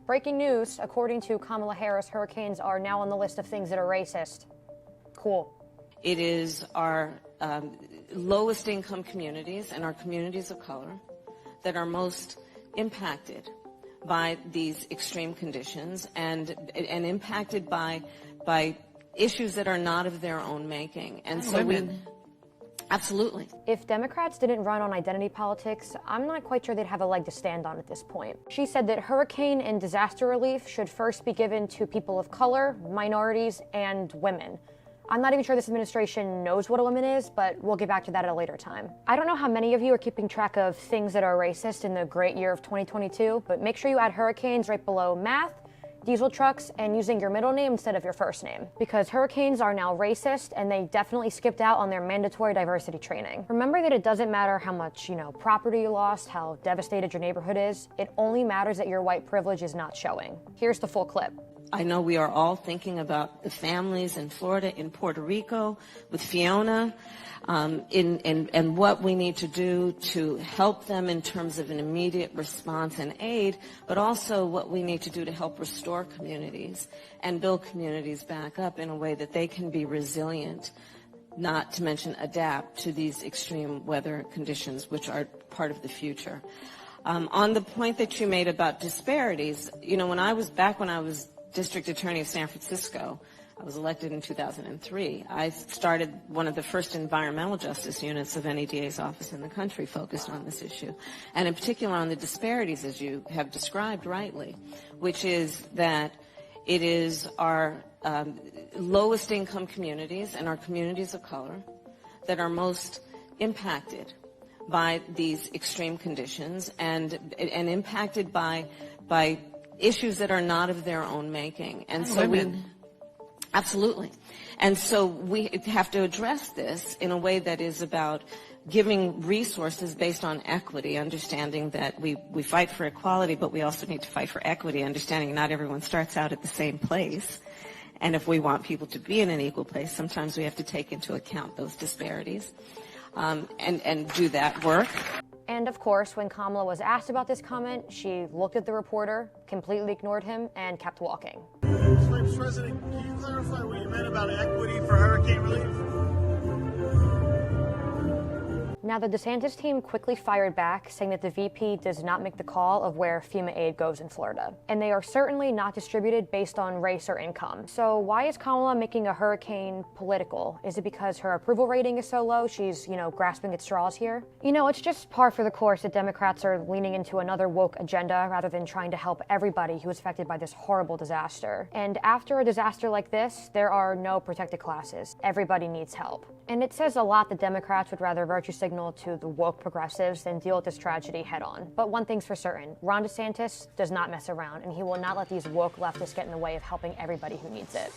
Breaking news, according to Kamala Harris, hurricanes are now on the list of things that are racist. Cool. It is our lowest income communities and our communities of color that are most impacted by these extreme conditions and impacted by issues that are not of their own making. And so absolutely. If Democrats didn't run on identity politics, I'm not quite sure they'd have a leg to stand on at this point. She said that hurricane and disaster relief should first be given to people of color, minorities, and women. I'm not even sure this administration knows what a woman is, but we'll get back to that at a later time. I don't know how many of you are keeping track of things that are racist in the great year of 2022, but make sure you add hurricanes right below math, diesel trucks, and using your middle name instead of your first name. Because hurricanes are now racist, and they definitely skipped out on their mandatory diversity training. Remember that it doesn't matter how much, property you lost, how devastated your neighborhood is. It only matters that your white privilege is not showing. Here's the full clip. I know we are all thinking about the families in Florida, in Puerto Rico, with Fiona, and what we need to do to help them in terms of an immediate response and aid, but also what we need to do to help restore communities and build communities back up in a way that they can be resilient, not to mention adapt to these extreme weather conditions, which are part of the future. On the point that you made about disparities, when I was District Attorney of San Francisco, I was elected in 2003. I started one of the first environmental justice units of any DA's office in the country focused on this issue, and in particular on the disparities, as you have described rightly, which is that it is our lowest income communities and our communities of color that are most impacted by these extreme conditions and impacted by issues that are not of their own making. And so absolutely. And so we have to address this in a way that is about giving resources based on equity, understanding that we fight for equality, but we also need to fight for equity, understanding not everyone starts out at the same place. And if we want people to be in an equal place, sometimes we have to take into account those disparities and do that work. And of course, when Kamala was asked about this comment, she looked at the reporter, completely ignored him, and kept walking. Vice President, can you clarify what you meant about equity for hurricane relief? Now, the DeSantis team quickly fired back, saying that the VP does not make the call of where FEMA aid goes in Florida. And they are certainly not distributed based on race or income. So why is Kamala making a hurricane political? Is it because her approval rating is so low, she's, grasping at straws here? It's just par for the course that Democrats are leaning into another woke agenda rather than trying to help everybody who is affected by this horrible disaster. And after a disaster like this, there are no protected classes. Everybody needs help. And it says a lot that Democrats would rather virtue signal to the woke progressives than deal with this tragedy head on. But one thing's for certain, Ron DeSantis does not mess around, and he will not let these woke leftists get in the way of helping everybody who needs it.